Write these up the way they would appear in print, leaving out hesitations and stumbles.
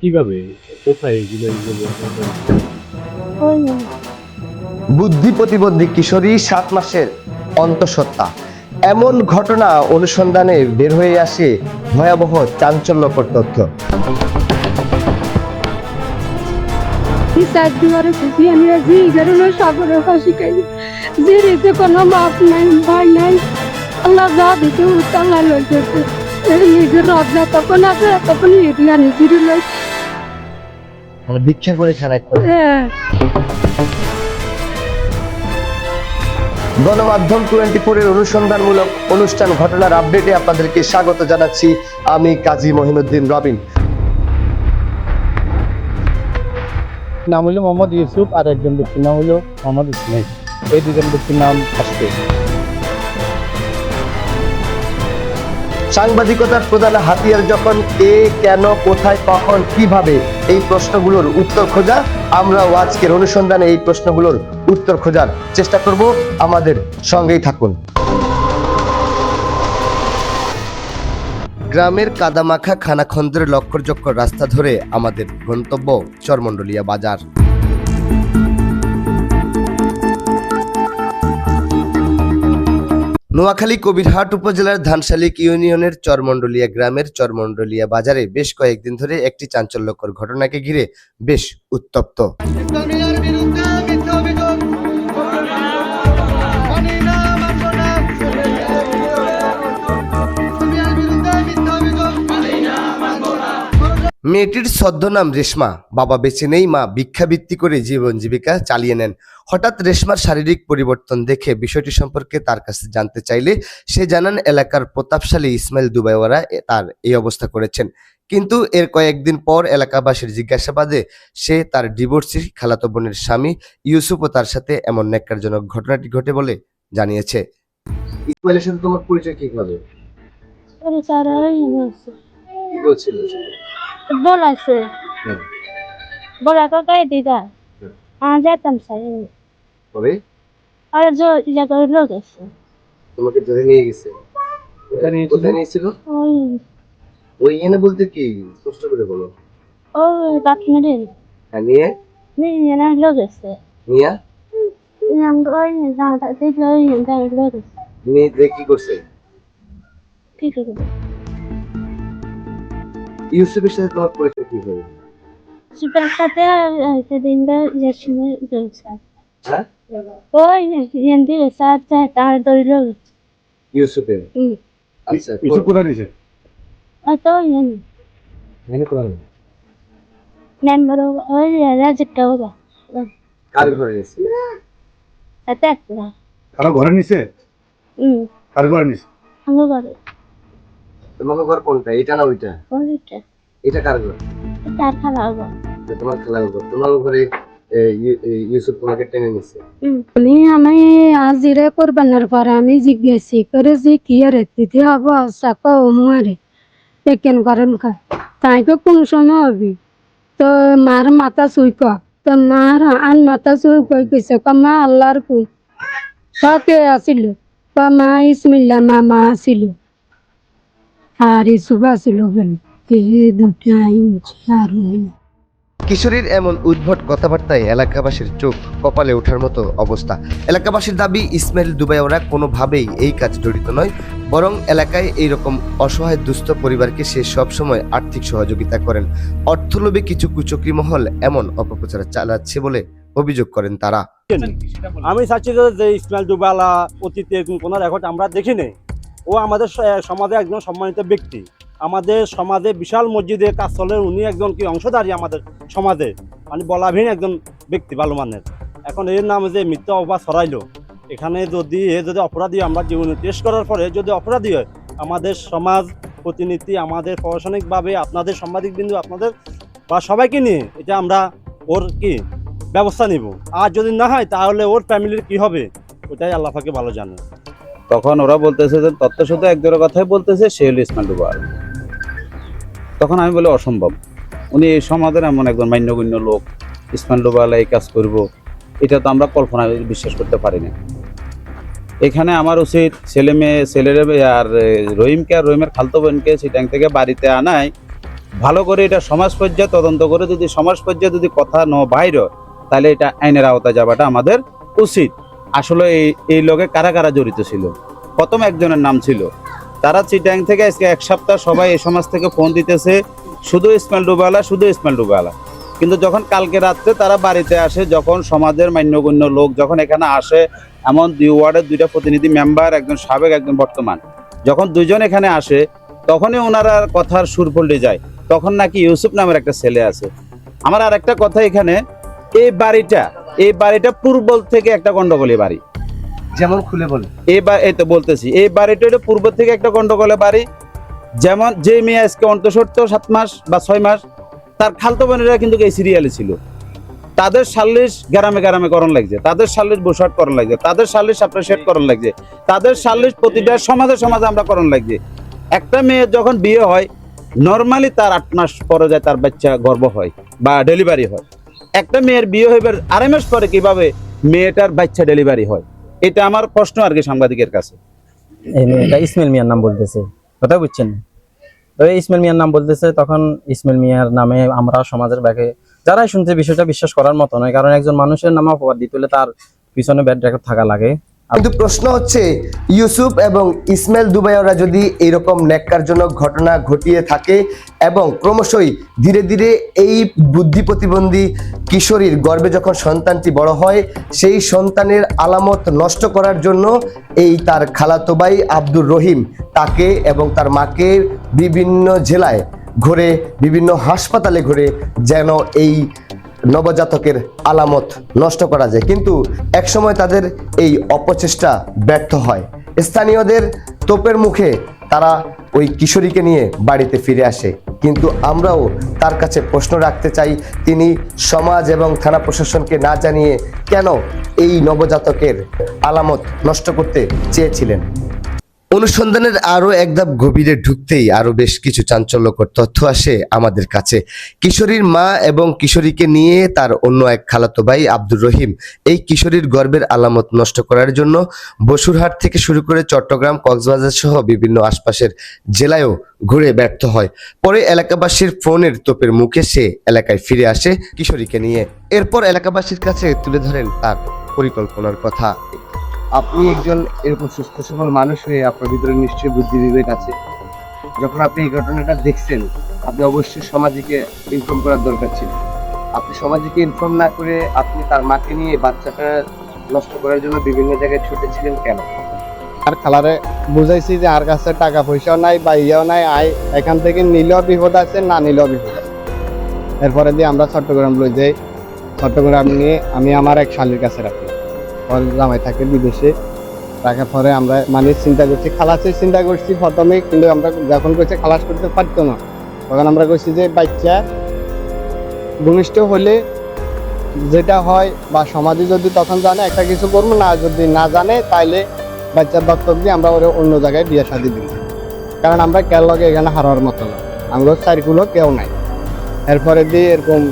কিভাবে কোথায় এগুলো বুদ্ধি প্রতিবন্ধী কিশোরী 7 মাসের অন্তঃসত্ত্বা, এমন ঘটনা অনুসন্ধানে বের হয়ে আসে ভয়াবহ চাঞ্চল্যকর তথ্য। কোনো বাপ নাই, ভাই নাই, আল্লাহ যা দিতে উত্তাল্লা লইছে। নিজের রবজা তখন আছে, তখন ইডলা নিজের লই। ভিক্ষা করে খারাপ গণমাধ্যম 24 এর অনুসন্ধানমূলক অনুষ্ঠান ঘটনার আপডেটে আপনাদেরকে স্বাগত জানাচ্ছি। আমি কাজী মহিনুদ্দিন রবিন। নাম হলো মোহাম্মদ ইউসুফ, আর একজন ব্যক্তির নাম হলো মোহাম্মদ ইসমাইল। এই দুজন ব্যক্তির নাম আসছে। সাংবাদিকতার প্রধান হাতিয়ার যখন কে, কেন, কোথায়, কখন, কিভাবে, এই প্রশ্নগুলোর উত্তর খোঁজা, আমরাও আজকের অনুসন্ধানে এই প্রশ্নগুলোর উত্তর খোঁজার চেষ্টা করব। আমাদের সঙ্গেই থাকুন। গ্রামের কাদামাখা খানাখন্দের লক্করজক্কর রাস্তা ধরে আমাদের গন্তব্য চরমণ্ডলিয়া বাজার। নোয়াখালী কবিরহাট উপজেলার ধানশালিক ইউনিয়নের চরমণ্ডলিয়া গ্রামের চরমণ্ডলিয়া বাজারে বেশ কয়েকদিন ধরে একটি চাঞ্চল্যকর ঘটনাকে ঘিরে বেশ উত্তপ্ত। মেয়েটির ছদ্মনাম রেশমা। বাবা বেঁচে নেই, মা ভিক্ষাবৃত্তি করে জীবন জীবিকা চালিয়ে নেন। হঠাৎ রেশমার শারীরিক পরিবর্তন দেখে বিষয়টি সম্পর্কে তার কাছে জানতে চাইলে সে জানান এলাকার প্রতাপশালী ইসমাইল দুবাইওয়ালা তার এই অবস্থা করেছেন। কিন্তু এর কয়েকদিন পর এলাকাবাসীর জিজ্ঞাসাবাদে সে তার ডিভোর্সি খালাতো বোনের স্বামী ইউসুফও তার সাথে এমন ন্যাক্কারজনক ঘটনাটি ঘটে বলে জানিয়েছে। ইসমাইলের সাথে তোমার পরিচয় কিভাবে? কি বলছিল? বলাইছে, বলা তো তাই দিদা যেতাম সাই তবে আর জায়গা লোক আছে। তোমাকে ধরে নিয়ে গেছে? কোথায় নিয়েছিল? ওই এনে বলতে কি, স্পষ্ট করে বলো। ওই বাপ মেরে হ্যাঁ, নিয়ে নিয়ে না লোক আছে। নিয়া ওই জামাটা দেখলে ওই লোক আছে। নিয়ে যে কি করছে? কি করবো? ইউসুফের সাথে তোমার পরিচয় কি হবে? সুপার সাথে সেদিন সময় গেছে। হ্যাঁ, ওই হিন্দি সাথে তার দরিল ইউসুফের। আচ্ছা, ইউসুফ কোথায় নিয়েছে? তো এনে কোন নম্বর ওই রাজটা ওবা কার ঘরে নিয়েছে? এতে কারো ঘরে নিছে? কার ঘরে নিছে? আমার ঘরে। তোমার ঘর কোনটা, এটা না ওইটা? ওইটা এটা কার ঘর? তার খালা ঘর। তোমার খালার ঘর। তোমার ঘরে ইউসুফ তোমাকে টেনে নিছে? আমি আজিরে কোরবানের পরে আমি জিজ্ঞাসি করে যে কি আর তিথি হব চাক মুয়ারে কেন করেন তাইকে কোন সময় হবি তো মার মাথা চুইক তো মার আন মাথা চুই কই গেছে মা আল্লাহর কোন কে আসিল মা ইসমিল্লা মামা আসিল আর ইসুফ আসিল দুটা আর কিশোরীর এমন উদ্ভট কথাবার্তায় এলাকাবাসীর চোখ কপালে ওঠার মতো অবস্থা। এলাকাবাসীর দাবি ইসমাইল দুবাইওয়ালা কোনোভাবেই এই কাজ জড়িত নয়, বরং এলাকায় এইরকম অসহায় দুস্থ পরিবারকে সে সবসময় আর্থিক সহযোগিতা করেন। অর্থলোভে কিছু কুচক্রী মহল এমন অপপ্রচার চালাচ্ছে বলে অভিযোগ করেন তারা। আমি চাচ্ছি যে ইসমাইল দুবাইওয়ালা অতীতে কোনো রেকর্ড আমরা দেখিনি। ও আমাদের সমাজে একজন সম্মানিত ব্যক্তি, আমাদের সমাজে বিশাল মসজিদে কাজ চলে, উনি একজন কি অংশধারী আমাদের সমাজে, মানে বলাভিন একজন ব্যক্তি ভালো মানের। এখন এর নাম যে মিথ্যা অপবাদ ছড়াইলো, এখানে যদি অপরাধী আমরা জীবনে টেস্ট করার পরে যদি অপরাধী হয়, আমাদের সমাজ প্রতিনিধি, আমাদের প্রশাসনিকভাবে আপনাদের সাংবাদিকবৃন্দ আপনাদের বা সবাইকে নিয়ে এটা আমরা ওর কি ব্যবস্থা নিব। আর যদি না হয় তাহলে ওর ফ্যামিলির কি হবে ওটাই আল্লাহ পাকে ভালো জানে। তখন ওরা বলতেছে যে তত্ত্ব শুধু এক দুটো কথাই বলতেছে, সে হলো ইসমাইল দুবাইওয়ালা। তখন আমি বলি অসম্ভব, উনি এই সমাজের এমন একজন মান্যগণ্য লোক, ইসমাইল দুবাইওয়ালা এই কাজ করবো, এটা তো আমরা কল্পনায় বিশ্বাস করতে পারি না। এখানে আমার উচিত ছেলে মেয়ে ছেলের আর রহিমকে আর রহিমের খালতো বোনকে সিটাং থেকে বাড়িতে আনায় ভালো করে এটা সমাজ পর্যায়ে তদন্ত করে, যদি সমাজ পর্যায়ে যদি কথা বাইর হয়, তাহলে এটা আইনের আওতায় যাওয়াটা আমাদের উচিত। আসলে এই লোকে কারা কারা জড়িত ছিল, প্রথম একজনের নাম ছিল, তারা চিটাং থেকে আজকে এক সপ্তাহ সবাই এই সমাজ থেকে ফোন দিতেছে শুধু ইসমাইল ডুবালা, শুধু ইসমাইল ডুবালা। কিন্তু যখন কালকে রাত্রে তারা বাড়িতে আসে, যখন সমাজের মান্যগণ্য লোক যখন এখানে আসে, এমন 2 ওয়ার্ডের 2টা প্রতিনিধি মেম্বার, একজন সাবেক একজন বর্তমান, যখন দুইজন এখানে আসে, তখনই ওনারা কথার সুর পল্টে যায়। তখন নাকি ইউসুফ নামের একটা ছেলে আছে। আমার আর একটা কথা, এখানে এই বাড়িটা পূর্ব থেকে একটা গন্ডগোলের বাড়ি। যেমন খুলে বলে এই তো বলতেছি, এই বাড়িটা হলো পূর্ব থেকে একটা গন্ডগোলের বাড়ি। যেমন যে মেয়ে আজকে অন্তঃসত্ত্ব 7 মাস বা 6 মাস, তার খালতো বোনেরা কিন্তু এই সিরিয়ালে ছিল। তাদের সালিশ গ্রামে গ্রামে করণ লাগছে, তাদের সালিশ বসাট করণ লাগছে, তাদের সালিশ অ্যাপ্রিসিয়েট করণ লাগছে, তাদের সালিশ প্রতিটা সমাজে সমাজে আমরা করণ লাগছে। একটা মেয়ে যখন বিয়ে হয়, নর্মালি তার 8 মাস পরে যায় তার বাচ্চা গর্ভ হয় বা ডেলিভারি হয়। একটা মেয়ের বিয়ে হইবার 2.5 মাস পরে কিভাবে মেয়েটার বাচ্চা ডেলিভারি হয়? এটা আমার প্রশ্ন আর কি সাংবাদিকের কাছে। এই মেয়েটা ইসমাইল মিয়ার নাম বলতেছে, কথা বুঝছেন? তো ইসমাইল মিয়ার নাম বলতেছে, তখন ইসমাইল মিয়ার নামে আমরা সমাজের ব্যাগে যারাই শুনছে বিষয়টা বিশ্বাস করার মতো নয়, কারণ একজন মানুষের নামে অপবাদ দিতে হলে তার পিছনে ব্যাড রেকর্ড থাকা লাগে। কিন্তু প্রশ্ন হচ্ছে, ইউসুফ এবং ইসমাইল দুবাইরা যদি এরকম ন্যাক্কারজনক ঘটনা ঘটিয়ে থাকে এবং ক্রমশই ধীরে ধীরে এই বুদ্ধি প্রতিবন্ধী কিশোরীর গর্ভে যখন সন্তানটি বড় হয়, সেই সন্তানের আলামত নষ্ট করার জন্য এই তার খালাতো ভাই আব্দুর রহিম তাকে এবং তার মাকে বিভিন্ন জেলায় ঘুরে, বিভিন্ন হাসপাতালে ঘুরে যেন এই নবজাতকের আলামত নষ্ট করা যায়। কিন্তু একসময় তাদের এই অপচেষ্টা ব্যর্থ হয়। স্থানীয়দের তোপের মুখে তারা ওই কিশোরীকে নিয়ে বাড়িতে ফিরে আসে। কিন্তু আমরাও তার কাছে প্রশ্ন রাখতে চাই, তিনি সমাজ এবং থানা প্রশাসনকে না জানিয়ে কেন এই নবজাতকের আলামত নষ্ট করতে চেয়েছিলেন। অনুসন্ধানের আরো এক ধাপ গভীরে ঢুকতেই আরো বেশ কিছু চাঞ্চল্যকর তথ্য আসে আমাদের কাছে। কিশোরীর মা এবং কিশোরীকে নিয়ে তার অন্য এক খালাতো ভাই আব্দুর রহিম এই কিশোরীর গর্ভের আলামত নষ্ট করার জন্য বসুরহাট থেকে শুরু করে চট্টগ্রাম, কক্সবাজার সহ বিভিন্ন আশপাশের জেলায়ও ঘুরে ব্যর্থ হয়। পরে এলাকাবাসীর ফোনের তোপের মুখে সে এলাকায় ফিরে আসে কিশোরীকে নিয়ে। এরপর এলাকাবাসীর কাছে তুলে ধরেন তার পরিকল্পনার কথা। আপনি একজন এরকম সুস্থ সবল মানুষ হয়ে আপনার ভিতরে নিশ্চয়ই বুদ্ধি বিবেক আছে। যখন আপনি এই ঘটনাটা দেখছেন, আপনি অবশ্যই সমাজকে ইনফর্ম করার দরকার ছিল। আপনি সমাজকে ইনফর্ম না করে আপনি তার মাকে নিয়ে বাচ্চাটা নষ্ট করার জন্য বিভিন্ন জায়গায় ছুটেছিলেন কেন? আর খালারে বুঝাইছি যে আর কাছে টাকা পয়সাও নাই বা ইয়েও নাই, আয় এখান থেকে নিলেও বিপদ আছে, না নিলেও বিপদ আছে। এরপরে দিয়ে আমরা চট্টগ্রাম লই যাই। চট্টগ্রাম নিয়ে আমি আমার এক শালীর কাছে রাখি, জামাই থাকে বিদেশে। রাখার পরে আমরা মানে চিন্তা করছি, খালাসের চিন্তা করছি প্রথমে, কিন্তু আমরা যখন করছি খালাস করতে পারতো না, তখন আমরা করছি যে বাচ্চা ভূমিষ্ঠ হলে যেটা হয় বা সমাজে যদি তখন জানে একটা কিছু করবো, না যদি না জানে তাইলে বাচ্চার দত্তক দিয়ে আমরা ওরা অন্য জায়গায় বিয়ে শাদী দিব, কারণ আমরা কেউ লগে এখানে হারার মতো না, আমরা সাইকেলও কেউ নাই। এরপরে দিয়ে এরকম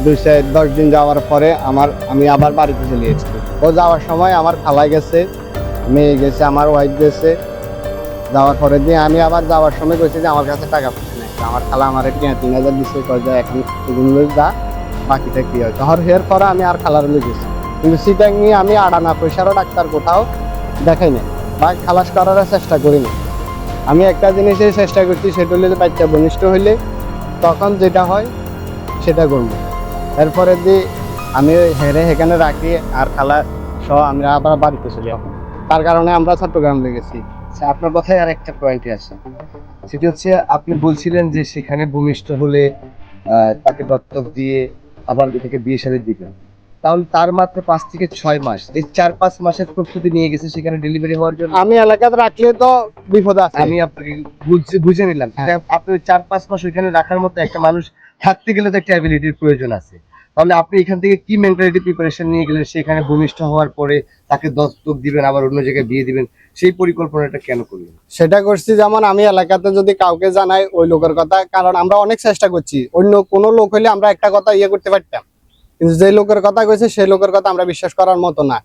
2-10 দিন যাওয়ার পরে আমি আবার বাড়িতে চলে গেছি। ও যাওয়ার সময় আমার খালাই গেছে, মেয়ে গেছে, আমার ওয়াইফ গেছে। যাওয়ার পরে দিয়ে আমি আবার যাওয়ার সময় কইছি যে আমার কাছে টাকা পয়সা নেই। আমার খালা আমার 3,000 দিচ্ছে, কয় যে এখন এগুলো যা, বাকিটা কি হয়। ধর হের পরে আমি আর খালার লই গেছি, কিন্তু সিটাং নিয়ে আমি আড়ানা পয়সারও ডাক্তার কোথাও দেখাই নাই বা খালাস করার চেষ্টা করি না। আমি একটা জিনিসের চেষ্টা করছি, সেটা হলে বাচ্চা ঘনিষ্ঠ হইলে তখন যেটা হয় সেটা করবো। এরপরে দিয়ে আমি হেরে সেখানে রাখি আর খালা সহ আমরা আবার বাড়িতে চলে যাবো। তার কারণে আমরা চট্টগ্রাম লেগেছি। আপনার কথায় আর একটা পয়েন্টে আসে, সেটি হচ্ছে আপনি বলছিলেন যে সেখানে ভূমিষ্ঠ হলে তাকে দত্তক দিয়ে আবার থেকে বিয়ে শাদী দিবেন। তাহলে তার মাত্র 5 থেকে 6 মাস, এই 4-5 মাসের প্রস্তুতি নিয়ে গেছে সেখানে ডেলিভারি হওয়ার জন্য। আমি এলাকাতে রাখলে তো বিপদ আছে। আমি আপনাকে বুঝে নিলাম। আপনি 4-5 মাস ওইখানে রাখার মতো একটা মানুষ থাকতে গেলে তো একটা অ্যাবিলিটির প্রয়োজন আছে। তাহলে আপনি এখান থেকে কি মেন্টালিটি প্রিপারেশন নিয়ে গেলেন, সেখানে ভূমিষ্ঠ হওয়ার পরে তাকে দত্তক দিবেন, আবার অন্য জায়গায় বিয়ে দিবেন, সেই পরিকল্পনাটা কেন করলেন? সেটা করছি যেমন আমি এলাকাতে যদি কাউকে জানাই ওই লোকের কথা, কারণ আমরা অনেক চেষ্টা করছি। অন্য কোনো লোক হলে আমরা একটা কথা করতে পারতাম, কিন্তু যে লোকের কথা কইছে সেই লোকের কথা আমরা বিশ্বাস করার মতো না।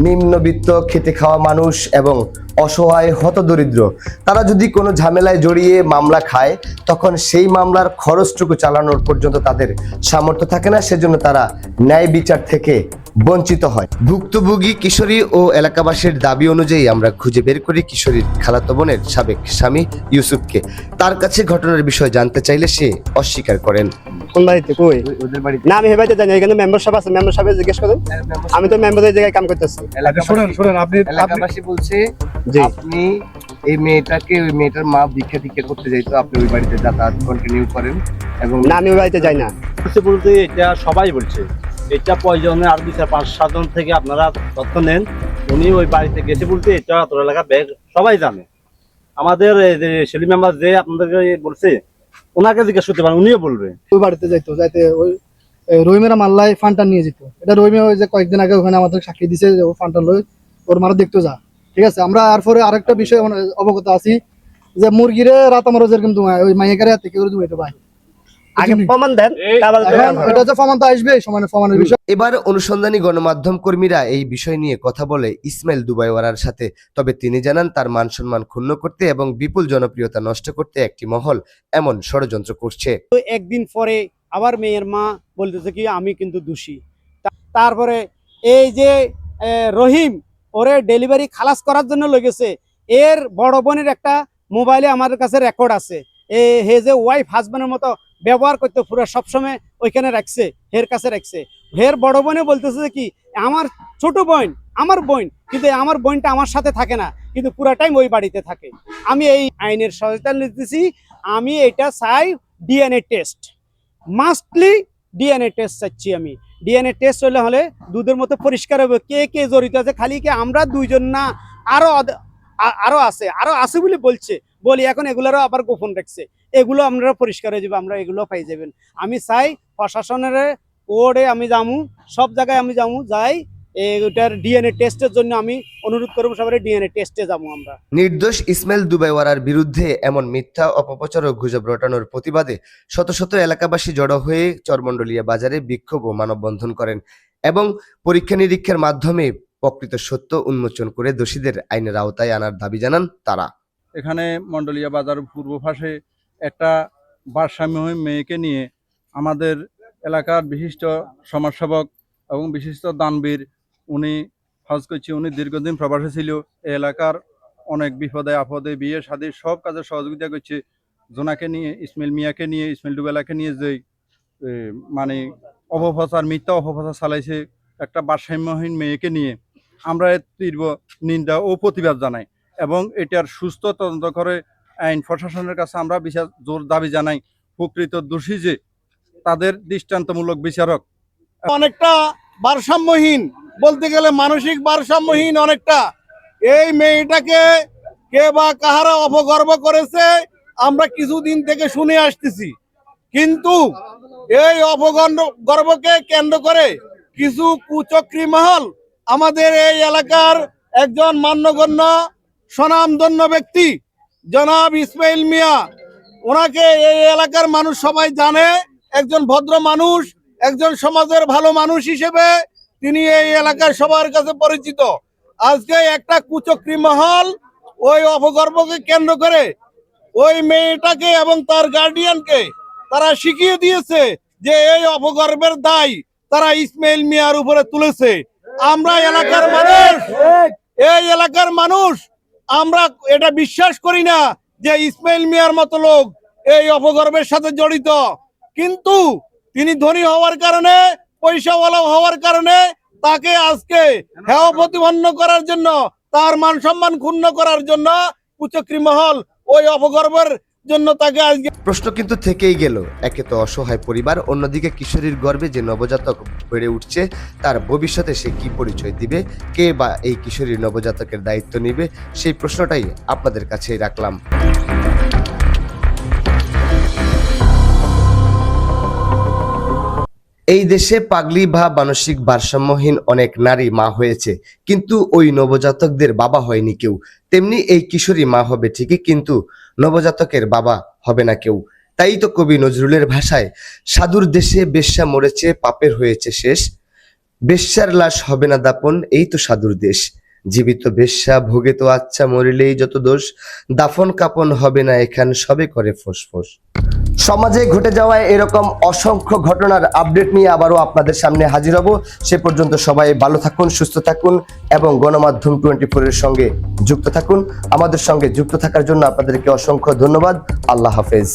নিম্নবিত্ত, খেটে খাওয়া মানুষ এবং অসহায় হতদরিদ্র তারা যদি কোনো ঝামেলায় জড়িয়ে মামলা খায়, তখন সেই মামলার খরচটুকু চালানোর পর্যন্ত তাদের সামর্থ্য থাকে না, সেজন্য তারা ন্যায় বিচার থেকে বঞ্চিত হয়। ভুক্তভোগী কিশোরী ও এলাকাবাসীর দাবি অনুযায়ী আমরা খুঁজে বের করি কিশোরীর খালাতো বোনের সাবেক স্বামী ইউসুফকে। তার কাছে ঘটনার বিষয় জানতে চাইলে সে অস্বীকার করেন। কোন বাড়িতে কই ওদের বাড়িতে না, আমি হে বাড়িতে জানি, এখানে মেম্বারশিপ আছে, মেম্বারশিপে জিজ্ঞেস করেন। আমি তো মেম্বারের জায়গায় কাম করতেছি। এলাকাবাসী বলছে জি। আপনি এই মেয়েটাকে, ওই মেয়েটার মা ভিক্ষা করতে যাইতো, আপনি ওই বাড়িতে যাতায়াত কন্টিনিউ করেন এবং না, আমি ওই বাড়িতে যাই না। বলতে এটা সবাই বলছে, এটা প্রয়োজনে আর 2-4-5-7 জন থেকে আপনারা তথ্য নেন। উনি ওই বাড়িতে গেছে বলতে এটা তোর এলাকা ব্যাগ সবাই জানে। আমাদের এই যে সেলিম মেম্বার যে আপনাদেরকে বলছে, ওনাকে জিজ্ঞেস করতে পারেন, উনিও বলবে। ওই বাড়িতে যাইতে ওই রহিমের মাল্লায় ফান্ডটা নিয়ে যেত। এটা রহিমে ওই যে কয়েকদিন আগে ওখানে আমাদের সাক্ষী দিছে যে ও ফান্ডটা লই ওর মারা দেখতে যা। ঠিক আছে, আমরা আর পরে আরেকটা বিষয় অবগত আছি যে মুরগিরে রাত আমার যেরকম তোমায় ওই মাইয়াকারে হাতে করে তুমি এটা ভাই আগে প্রমাণ দেন, তারপরে এখন এটা যে প্রমাণ তো আসবে, সময় প্রমাণের বিষয়। এবার অনুসন্ধানী গণমাধ্যম কর্মীরা এই বিষয় নিয়ে কথা বলে ইসমাইল দুবাইওয়ালার সাথে। তবে তিনি জানান তার মান সম্মান ক্ষুণ্ণ করতে এবং বিপুল জনপ্রিয়তা নষ্ট করতে একটি মহল এমন ষড়যন্ত্র করছে। একদিন পরে আবার মেয়ের মা বলতেছে কি আমি কিন্তু দোষী। তারপরে এই যে রহিম ওরে ডেলিভারি খালাস করার জন্য লেগেছে, এর বড় বোনের একটা মোবাইলে আমাদের কাছে রেকর্ড আছে, হে যে ওয়াইফ হাজব্যান্ডের মতো ব্যবহার করতে পুরো সবসময় ওইখানে রাখছে, হের কাছে রাখছে। হের বড় বোনে বলতেছে যে কি আমার ছোট বোন আমার বোন, কিন্তু আমার বোনটা আমার সাথে থাকে না, কিন্তু পুরা টাইম ওই বাড়িতে থাকে। আমি এই আইনের সহায়তা নিতেছি, আমি এটা চাই DNA test, mostly DNA test চাচ্ছি আমি। ডিএনএ টেস্ট হলে দুধের মতো পরিষ্কার হবে কে কে জড়িত আছে। খালি কি আমরা দুইজন না, আরো আছে বলে বলি এখন এগুলোরও আবার গোপন রাখছে, এগুলো আপনারা পরিষ্কার হয়ে যাবে, আমরা এগুলো পাই যাবেন। আমি চাই প্রশাসনের কোর্টে আমি যাবো, সব জায়গায় আমি যাই ওটার ডিএনএ টেস্টের জন্য আমি অনুরোধ করবো সবাই ডিএনএ টেস্টে যাবো আমরা। নির্দোষ ইসমাইল দুবাইওয়ালার বিরুদ্ধে এমন মিথ্যা অপপ্রচার ও গুজব রটানোর প্রতিবাদে শত শত এলাকাবাসী জড়ো হয়ে চরমণ্ডলিয়া বাজারে বিক্ষোভ ও মানববন্ধন করেন এবং পরীক্ষা নিরীক্ষার মাধ্যমে প্রকৃত সত্য উন্মোচন করে দোষীদের আইনের আওতায় আনার দাবি জানান তারা। এখানে মন্ডলিয়া বাজার পূর্ব পাশে একটা ভারসাম্যহীন মেয়েকে নিয়ে আমাদের এলাকার বিশিষ্ট সমাজসেবক এবং বিশিষ্ট দানবীর উনি হজ করছে, উনি দীর্ঘদিন প্রবাসে ছিল, এই এলাকার অনেক বিপদে আপদে বিয়ে শাদী সব কাজে সহযোগিতা করছে। জোনাকে নিয়ে, ইসমাইল মিয়াকে নিয়ে, ইসমাইল ডুবেলাকে নিয়ে যে মানে অপপ্রচার, মিথ্যা অপপ্রচার চালাইছে একটা ভারসাম্যহীন মেয়েকে নিয়ে, আমরা এর তীব্র নিন্দা ও প্রতিবাদ জানাই এবং এটার সুস্থ তদন্ত করে আইন প্রশাসনের কাছে আমরা বিশেষ জোর দাবি জানাই। প্রকৃত দোষী যে তাদের দৃষ্টান্তমূলক বিচারক। অনেকটা ভারসাম্যহীন, বলতে গেলে মানসিক ভারসাম্যহীন অনেকটা। এই মেয়েটাকে কে বা কাহারা অপগর্ব করেছে আমরা কিছুদিন থেকে শুনে আসতেছি, কিন্তু এই অপগর্বকে কেন্দ্র করে কিছু কুচক্রী মহল আমাদের এই এলাকার একজন মান্যগণ্য স্বনামধন্য ব্যক্তি জনাব ইসমাইল মিয়া, ওনাকে এই এলাকার মানুষ সবাই জানে, একজন ভদ্র মানুষ, একজন সমাজের ভালো মানুষ হিসেবে তিনি এই এলাকার সবার কাছে পরিচিত। আজকে একটা কুচক্রী মহল ওই অপগর্বকে কেন্দ্র করে ওই মেয়েটাকে এবং তার গার্ডিয়ানকে তারা শিখিয়ে দিয়েছে যে এই অপগর্বের দায় তারা ইসমাইল মিয়ার উপরে তুলেছে। আমরা এলাকার মানুষ, এই এলাকার মানুষ আমরা এটা বিশ্বাস করি না যে ইসমাইল মিয়ার মতো লোক এই অপগর্বের সাথে জড়িত, কিন্তু তিনি ধনী হওয়ার কারণে, পয়সাওয়ালা হওয়ার কারণে তাকে আজকে হেয় প্রতিপন্ন করার জন্য, তার মান সম্মান ক্ষুণ্ণ করার জন্য কুচক্রী মহল ওই অপগর্বের জন্য তাকে আজকে। প্রশ্ন কিন্তু থেকেই গেল, একে তো অসহায় পরিবার, অন্যদিকে কিশোরীর গর্ভে যে নবজাতক বেড়ে উঠছে তার ভবিষ্যতে সে কি পরিচয় দিবে, কে বা এই কিশোরীর নবজাতকের দায়িত্ব নেবে, সেই প্রশ্নটাই আপনাদের কাছেই রাখলাম। এই দেশে পাগলি বা মানসিক ভারসাম্যহীন অনেক নারী মা হয়েছে, কিন্তু ওই নবজাতকদের বাবা হয়নি কেউ। তেমনি এই কিশোরী মা হবে ঠিকই, কিন্তু নবজাতকের বাবা হবে না কেউ। তাই তো কবি নজরুলের ভাষায় সাধুর দেশে বেশ্যা মরেছে, পাপের হয়েছে শেষ, বেশ্যার লাশ হবে না দাপন, এই তো সাধুর দেশ। জীবিত বেশ্যা ভোগে তো আচ্ছা, মরিলেই যত দোষ। দাফন কাপন হবে না এখান, সবে করে ফোঁস। সমাজে ঘটে যাওয়া এরকম অসংখ্য ঘটনার আপডেট নিয়ে আবারও আপনাদের সামনে হাজির হব। সে পর্যন্ত সবাই ভালো থাকুন, সুস্থ থাকুন এবং গণমাধ্যম 24 এর সঙ্গে যুক্ত থাকুন। আমাদের সঙ্গে যুক্ত থাকার জন্য আপনাদেরকে অসংখ্য ধন্যবাদ। আল্লাহ হাফেজ।